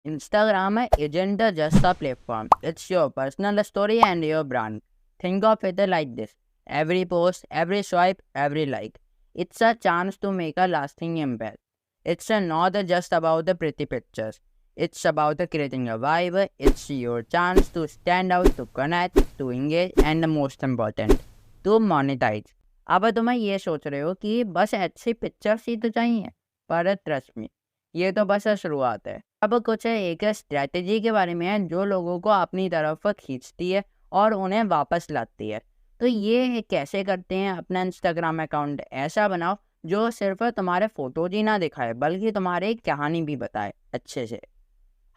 Instagram isn't just a platform, it's your personal story and your brand. Think of it like this: every post, every swipe, every like. It's a chance to make a lasting impact. It's not just about the pretty pictures, it's about creating a vibe. It's your chance to stand out, to connect, to engage, and the most important, to monetize. अब तुम्हें ये सोच रहे हो कि बस अच्छी pictures ही तो चाहिए, पर ट्रस्ट मी, ये तो बस शुरुआत है। अब कुछ एक स्ट्रैटेजी के बारे में है जो लोगों को अपनी तरफ खींचती है और उन्हें वापस लाती है। तो ये कैसे करते हैं? अपना इंस्टाग्राम अकाउंट ऐसा बनाओ जो सिर्फ तुम्हारे फोटोज ही ना दिखाए बल्कि तुम्हारी कहानी भी बताए अच्छे से।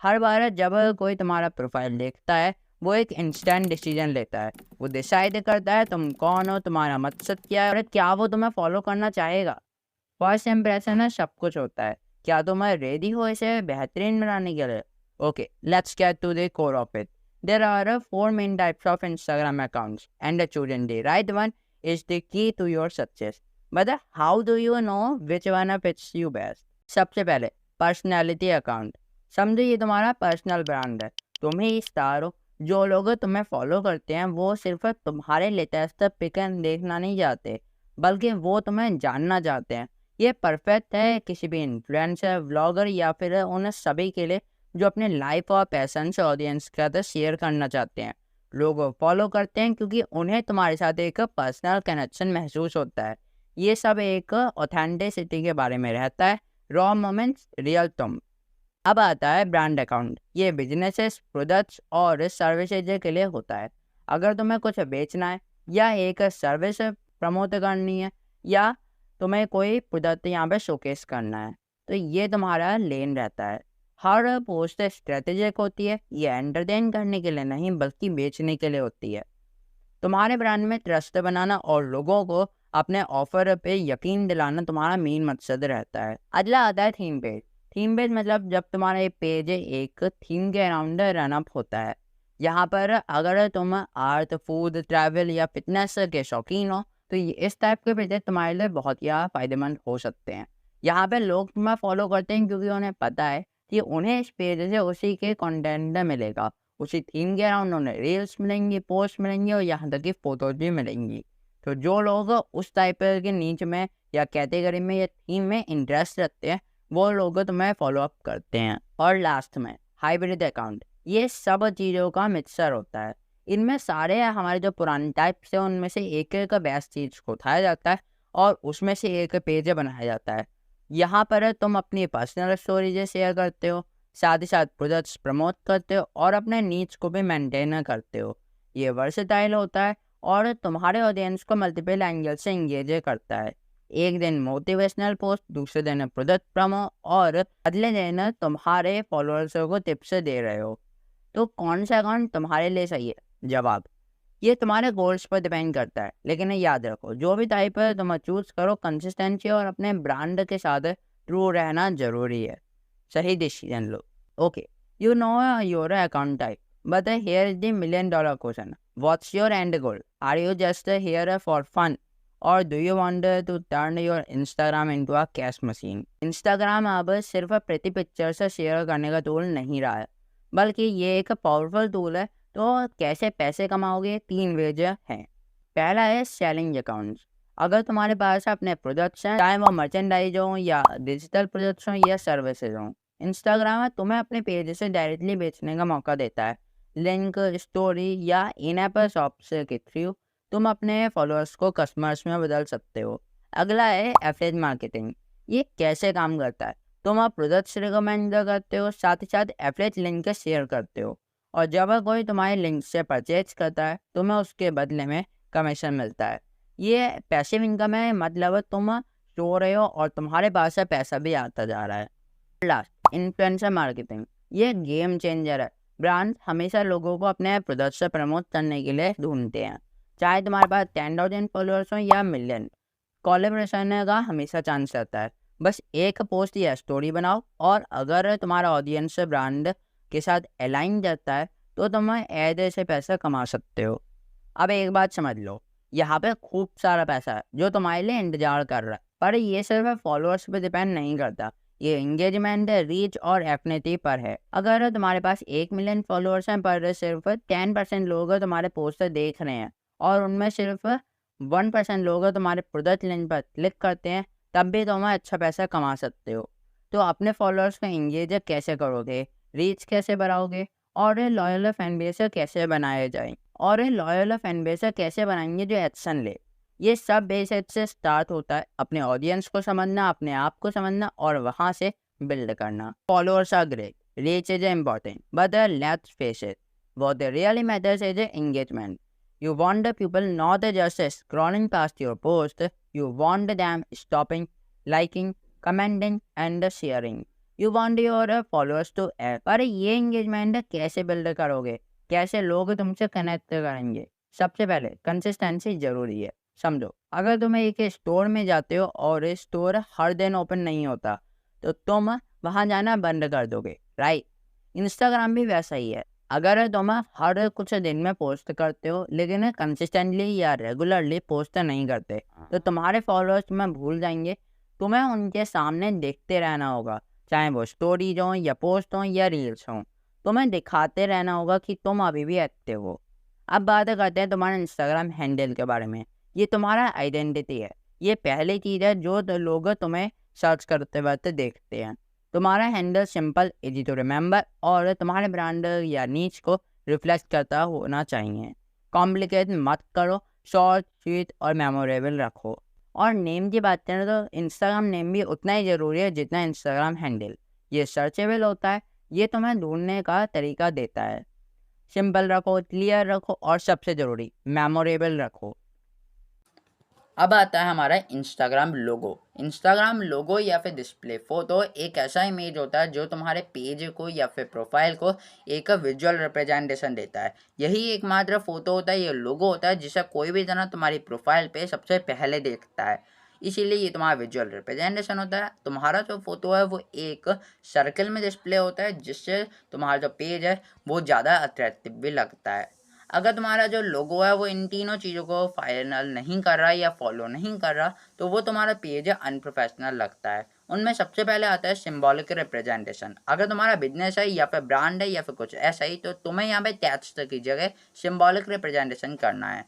हर बार जब कोई तुम्हारा प्रोफाइल देखता है वो एक इंस्टेंट डिसीजन लेता है। वो डिसाइड करता है तुम कौन हो, तुम्हारा मकसद क्या है और क्या वो तुम्हें फॉलो करना चाहेगा। फर्स्ट इंप्रेशन है सब कुछ होता है। क्या तुम रेडी हो इसे बेहतरीन बनाने के लिए? Okay, let's get to the core of it. There are four main types of Instagram accounts and choosing the right one is the key to your success. But how do you know which one fits you best? सबसे पहले personality account. समझो ये तुम्हारा personal brand है, तुम ही star हो। जो लोग तुम्हें फॉलो करते हैं वो सिर्फ तुम्हारे लेटेस्ट पिक एंड देखना नहीं चाहते बल्कि वो तुम्हें जानना चाहते हैं। ये परफेक्ट है किसी भी इन्फ्लुएंसर, व्लॉगर या फिर उन सभी के लिए जो अपने लाइफ और पैशन से ऑडियंस के साथ शेयर करना चाहते हैं। लोग फॉलो करते हैं क्योंकि उन्हें तुम्हारे साथ एक पर्सनल कनेक्शन महसूस होता है। ये सब एक ऑथेंटिसिटी के बारे में रहता है, रॉ मोमेंट्स, रियल तुम। अब आता है ब्रांड अकाउंट। ये बिजनेसेस, प्रोडक्ट्स और सर्विसेज के लिए होता है। अगर तुम्हें कुछ बेचना है या एक सर्विस प्रमोट करनी है या तुम्हें कोई प्रोडक्ट यहाँ पे शोकेस करना है तो ये तुम्हारा लेन रहता है। हर पोस्ट स्ट्रेटेजिक होती है। ये एंटरटेन करने के लिए नहीं बल्कि बेचने के लिए होती है। तुम्हारे ब्रांड में ट्रस्ट बनाना और लोगों को अपने ऑफर पे यकीन दिलाना तुम्हारा मेन मकसद रहता है। अगला आता है थीम पेज। थीम पेज मतलब जब तुम्हारा ये पेज एक थीम के अराउंड रन अप होता है। यहाँ पर अगर तुम आर्ट, फूड, ट्रैवल या फिटनेस के शौकीन हो तो इस टाइप के पेजेस तुम्हारे लिए बहुत ही फायदेमंद हो सकते हैं। यहाँ पे लोग तुम्हें फॉलो करते हैं क्योंकि उन्हें पता है कि उन्हें इस पेज से उसी के कंटेंट मिलेगा, उसी थीम के अराउंड उन्हें रील्स मिलेंगी, पोस्ट मिलेंगी और यहाँ तक कि फोटोज भी मिलेंगी। तो जो लोग उस टाइप के नीच में या कैटेगरी में या थीम में इंटरेस्ट रखते हैं वो लोग तुम्हें फॉलो अप करते हैं। और लास्ट में हाइब्रिड अकाउंट। ये सब चीज़ों का मिक्सचर होता है। इनमें सारे हमारे जो पुराने टाइप्स हैं उनमें से एक एक बेस्ट चीज़ को उठाया जाता है और उसमें से एक पेज बनाया जाता है। यहाँ पर तुम अपनी पर्सनल स्टोरीज शेयर करते हो, साथ ही साथ प्रोडक्ट्स प्रमोट करते हो और अपने नीड्स को भी मेंटेन करते हो। ये वर्सेटाइल होता है और तुम्हारे ऑडियंस को मल्टीपल एंगल से एंगेज करता है। एक दिन मोटिवेशनल पोस्ट, दूसरे दिन प्रोडक्ट प्रमो और अगले दिन तुम्हारे फॉलोअर्स को टिप्स दे रहे हो। तो कौन सा अकाउंट तुम्हारे लिए सही है? जवाब, ये तुम्हारे गोल्स पर डिपेंड करता है। लेकिन याद रखो जो भी टाइप है तुम चूज करो, कंसिस्टेंसी और अपने ब्रांड के साथ ट्रू रहना जरूरी है। सही डिसीजन लो। Okay, you know your account type, but here is the million dollar question. What's your end goal? Are you just here for fun or do you want to turn your Instagram into a cash machine? Instagram अब सिर्फ प्रति picture से share करने का tool नहीं रहा है बल्कि ये एक पावरफुल टूल है। तो कैसे पैसे कमाओगे? 3 वेज हैं। पहला है सेलिंग अकाउंट्स। अगर तुम्हारे पास अपने प्रोडक्ट्स हैं, चाहे वो मर्चेंडाइज हो या डिजिटल प्रोडक्ट्स हो या सर्विसेज हो, इंस्टाग्राम तुम्हें अपने पेज से डायरेक्टली बेचने का मौका देता है। लिंक, स्टोरी या इन ऐप शॉप्स के थ्रू तुम अपने फॉलोअर्स को कस्टमर्स में बदल सकते हो। अगला है एफिलिएट मार्केटिंग। ये कैसे काम करता है? तुम आप प्रोडक्ट्स रिकमेंड करते हो, साथ ही साथ एफिलिएट लिंक शेयर करते हो और जब कोई तुम्हारे लिंक से परचेज करता है तुम्हें उसके बदले में कमीशन मिलता है। ये पैसिव इनकम है, मतलब तुम सो रहे हो और तुम्हारे पास से पैसा भी आता जा रहा है। Last, influencer marketing. ये गेम चेंजर है। ब्रांड हमेशा लोगों को अपने प्रोडक्ट से प्रमोट करने के लिए ढूंढते हैं, चाहे तुम्हारे पास 10,000 फॉलोअर्स हो या मिलियन। कोलैबोरेशन का हमेशा चांस रहता है। बस एक पोस्ट या स्टोरी बनाओ और अगर तुम्हारा ऑडियंस ब्रांड के साथ अलाइन जाता है तो तुम ऐड से पैसा कमा सकते हो। अब एक बात समझ लो, यहाँ पे खूब सारा पैसा है जो तुम्हारे लिए इंतजार कर रहा है, पर ये सिर्फ फॉलोअर्स पे डिपेंड नहीं करता। ये एंगेजमेंट, रीच और एफिनिटी पर है। अगर तुम्हारे पास 1 मिलियन फॉलोअर्स हैं पर सिर्फ 10% लोग तुम्हारे पोस्टर देख रहे हैं और उनमें सिर्फ 1% लोग तुम्हारे प्रोडक्ट लिंक पर क्लिक करते हैं, तब भी तुम अच्छा पैसा कमा सकते हो। तो अपने फॉलोअर्स को एंगेज कैसे करोगे, रीच कैसे बढ़ाओगे और लॉयल फैन बेस कैसे बनाया जाए, और लॉयल फैन बेस कैसे बनाएंगे जो एक्शन ले। ये सब बेसिक से स्टार्ट होता है। अपने ऑडियंस को समझना, अपने आप को समझना और वहाँ से बिल्ड करना। Followers are great, reach is important, but let's face it, what really matters is engagement. You want the people not just scrolling past your post, you want them stopping, liking, commenting and sharing. You want your followers to act. पर ये engagement कैसे build करोगे, कैसे लोग तुमसे connect करेंगे? सबसे पहले कंसिस्टेंसी जरूरी है। समझो, अगर तुम एक स्टोर में जाते हो और स्टोर हर दिन ओपन नहीं होता तो तुम वहां जाना बंद कर दोगे, राइट? इंस्टाग्राम भी वैसा ही है। अगर तुम हर कुछ दिन में पोस्ट करते हो लेकिन कंसिस्टेंटली या रेगुलरली पोस्ट नहीं करते तो तुम्हारे फॉलोअर्स तुम्हें भूल जाएंगे। तुम्हें उनके सामने देखते रहना होगा, चाहे वो स्टोरीज हों या पोस्ट हों या रील्स हों। तुम्हें दिखाते रहना होगा कि तुम अभी भी एक्टिव हो। अब बात करते हैं तुम्हारे इंस्टाग्राम हैंडल के बारे में। ये तुम्हारा आइडेंटिटी है। ये पहली चीज़ है जो लोग तुम्हें सर्च करते वक्त देखते हैं। तुम्हारा handle simple, easy to remember और तुम्हारे ब्रांड या नीच को रिफ्लेक्ट करता होना चाहिए। कॉम्प्लिकेट मत करो, शॉर्ट, स्वीट और मेमोरेबल रखो। और नेम की बात करें तो इंस्टाग्राम नेम भी उतना ही ज़रूरी है जितना इंस्टाग्राम हैंडल। ये सर्चेबल होता है, ये तुम्हें ढूंढने का तरीका देता है। सिंपल रखो, क्लियर रखो और सबसे ज़रूरी मेमोरेबल रखो। अब आता है हमारा इंस्टाग्राम लोगो। इंस्टाग्राम लोगो या फिर डिस्प्ले फोटो एक ऐसा इमेज होता है जो तुम्हारे पेज को या फिर प्रोफाइल को एक विजुअल रिप्रेजेंटेशन देता है। यही एकमात्र फोटो होता है, ये लोगो होता है जिसे कोई भी जना तुम्हारी प्रोफाइल पे सबसे पहले देखता है। इसीलिए ये तुम्हारा विजुअल रिप्रेजेंटेशन होता है। तुम्हारा जो फोटो है वो एक सर्कल में डिस्प्ले होता है जिससे तुम्हारा जो पेज है वो ज़्यादा अट्रैक्टिव भी लगता है। अगर तुम्हारा जो लोगो है वो इन तीनों चीज़ों को फाइनल नहीं कर रहा या फॉलो नहीं कर रहा तो वो तुम्हारा पेज अनप्रोफेशनल लगता है। उनमें सबसे पहले आता है सिंबॉलिक रिप्रेजेंटेशन। अगर तुम्हारा बिजनेस है या फिर ब्रांड है या फिर कुछ ऐसा ही तो तुम्हें यहाँ पे टेक्स्ट की जगह सिंबॉलिक रिप्रेजेंटेशन करना है।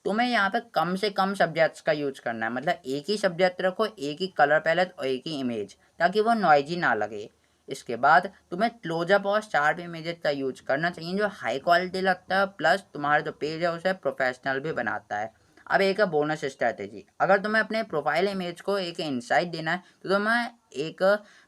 तुम्हें यहाँ पे कम से कम सब्जेक्ट्स का यूज करना है, मतलब एक ही सब्जेक्ट रखो, एक ही कलर पैलेट और एक ही इमेज, ताकि वो नॉइजी ना लगे। इसके बाद तुम्हें क्लोजअप और शार्प इमेजेस का यूज करना चाहिए जो हाई क्वालिटी लगता है, प्लस तुम्हारा जो पेज है उसे प्रोफेशनल भी बनाता है। अब एक है बोनस स्ट्रैटेजी। अगर तुम्हें अपने प्रोफाइल इमेज को एक इंसाइट देना है तो तुम्हें एक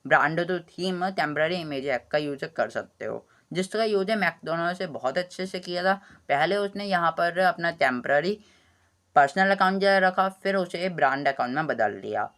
ब्रांड तो थीम टेम्पररी इमेज ऐप का यूज कर सकते हो, जिसका यूज मैकडोनल्ड से बहुत अच्छे से किया था। पहले उसने यहाँ पर अपना टेम्पररी पर्सनल अकाउंट रखा, फिर उसे ब्रांड अकाउंट में बदल दिया।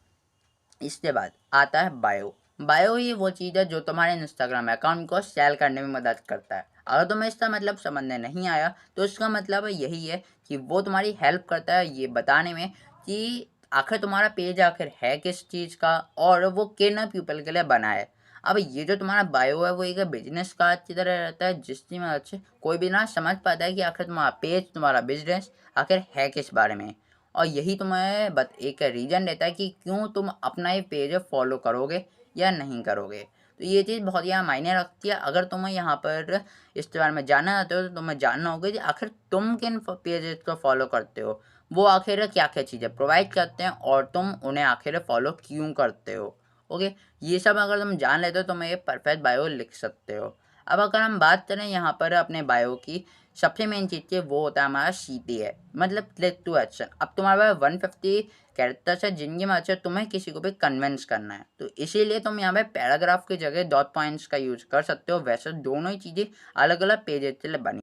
इसके बाद आता है बायो। बायो ही वो चीज़ है जो तुम्हारे इंस्टाग्राम अकाउंट को सेल करने में मदद करता है। अगर तुम्हें इसका मतलब समझने नहीं आया तो इसका मतलब यही है कि वो तुम्हारी हेल्प करता है ये बताने में कि आखिर तुम्हारा पेज आखिर है किस चीज़ का और वो किन पीपल के लिए बना है। अब ये जो तुम्हारा बायो है वो एक बिजनेस कार्ड की तरह रहता है जिसकी मदद से कोई भी ना समझ पाता है कि आखिर तुम्हारा पेज, तुम्हारा बिजनेस आखिर है किस बारे में। और यही तुम्हें एक रीज़न देता है कि क्यों तुम अपना ही पेज फॉलो करोगे या नहीं करोगे। तो ये चीज़ बहुत यहाँ मायने रखती है। अगर तुम्हें यहाँ पर इसके बारे में जानना चाहते हो तो तुम्हें जानना होगा कि आखिर तुम किन पेजेस को फॉलो करते हो, वो आखिर क्या क्या चीज़ें प्रोवाइड करते हैं और तुम उन्हें आखिर फॉलो क्यों करते हो। ओके, ये सब अगर तुम जान लेते हो तो तुम ये परफेक्ट बायो लिख सकते हो। अब अगर हम बात करें यहाँ पर अपने बायो की, सबसे मेन चीज़ की वो होता है हमारा CTA, मतलब क्लिक टू एक्शन। अब तुम्हारे पास 150 कैरेक्टर्स है जिनकी मदद से तुम्हें किसी को भी कन्विंस करना है, तो इसीलिए तुम यहाँ पे पैराग्राफ की जगह डॉट पॉइंट्स का यूज कर सकते हो। वैसे दोनों ही चीज़ें अलग अलग पेजेस के लिए बनी।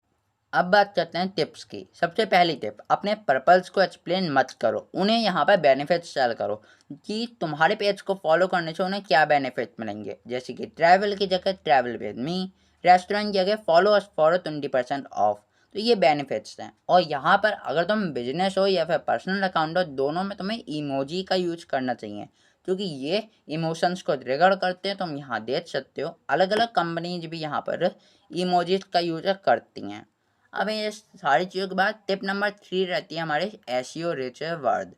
अब बात करते हैं टिप्स की। सबसे पहली टिप, अपने पर्पल्स को एक्सप्लेन मत करो, उन्हें यहाँ पर बेनिफिट्स शेयर करो कि तुम्हारे पेज को फॉलो करने से उन्हें क्या बेनिफिट मिलेंगे। जैसे कि ट्रैवल की जगह ट्रैवल विद मी, रेस्टोरेंट की जगह फॉलो अस फॉर 20% ऑफ। तो ये बेनिफिट्स हैं। और यहाँ पर अगर तुम बिजनेस हो या फिर पर्सनल अकाउंट हो, दोनों में तुम्हें इमोजी का यूज करना चाहिए क्योंकि ये इमोशंस को ट्रिगर करते हैं। तुम यहाँ देख सकते हो अलग अलग कंपनीज भी यहाँ पर इमोजीज का यूज करती हैं। अब ये सारी चीज़ों के बाद टिप नंबर 3 रहती है हमारे SEO रिच वर्ड।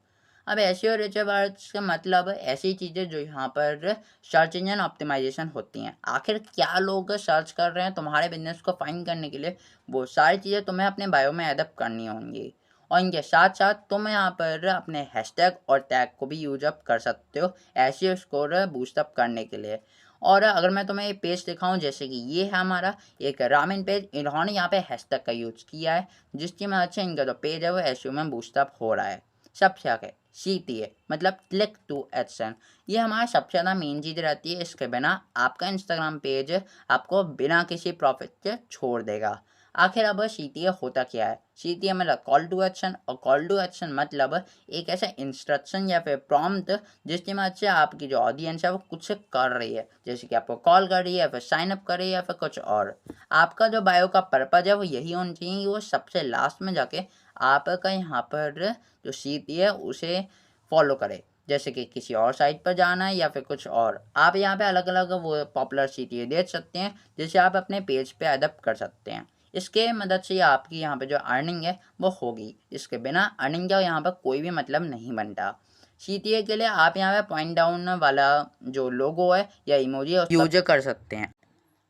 अब एसईओ रिच वर्ड्स का मतलब ऐसी चीज़ें जो यहाँ पर सर्च इंजन ऑप्टिमाइजेशन होती हैं। आखिर क्या लोग सर्च कर रहे हैं तुम्हारे बिजनेस को फाइंड करने के लिए, वो सारी चीज़ें तुम्हें अपने बायो में एडअप करनी होंगी। और इनके साथ साथ तुम यहाँ पर अपने हैशटैग और टैग को भी यूज अप कर सकते हो एसईओ स्कोर बूस्ट अप करने के लिए। और अगर मैं तुम्हें ये पेज दिखाऊं, जैसे कि ये है हमारा एक रामेन पेज, इन्होंने यहाँ पे हैशटैग का यूज किया है, जिसकी मदद से इनका जो पेज है वो एसईओ में बूस्ट अप हो रहा है। सबसे आगे CTA मतलब क्लिक टू एक्शन, ये हमारा सबसे ज़्यादा मेन चीज़ रहती है। इसके बिना आपका इंस्टाग्राम पेज आपको बिना किसी प्रॉफिट के छोड़ देगा। आखिर अब CTA होता क्या है? CTA मतलब कॉल टू एक्शन, और कॉल टू एक्शन मतलब एक ऐसा इंस्ट्रक्शन या फिर प्रॉम्प्ट जिसकी मदद से आपकी जो ऑडियंस है वो कुछ कर रही है, जैसे कि आपको कॉल कर रही है या फिर साइन अप कर रही है या फिर कुछ और। आपका जो बायो का पर्पज है वो यही होना चाहिए कि वो सबसे लास्ट में जाके आपका यहाँ पर जो CTA है उसे फॉलो करे, जैसे कि किसी और साइट पर जाना है या फिर कुछ और। आप यहाँ पे अलग अलग वो पॉपुलर CTA देख सकते हैं, जिसे आप अपने पेज पे अडप्ट कर सकते हैं। इसके मदद से आपकी यहाँ पे जो अर्निंग है वो होगी। इसके बिना अर्निंग का यहाँ पर कोई भी मतलब नहीं बनता। CTA के लिए आप यहाँ पे पॉइंट डाउन वाला जो लोगो है या इमोजी है यूज कर सकते हैं।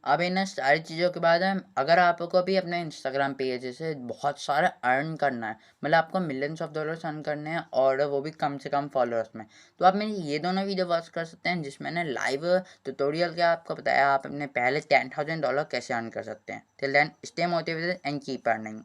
अब इन सारी चीज़ों के बाद अगर आपको भी अपने इंस्टाग्राम पेज से बहुत सारा अर्न करना है, मतलब आपको मिलियंस ऑफ डॉलर्स अर्न करने हैं और वो भी कम से कम फॉलोअर्स में, तो आप मेरी ये दोनों वीडियो वॉच कर सकते हैं, जिसमें मैंने लाइव ट्यूटोरियल के आपको बताया आप अपने पहले $10,000 कैसे अर्न कर सकते हैं। Till then stay motivated and keep earning.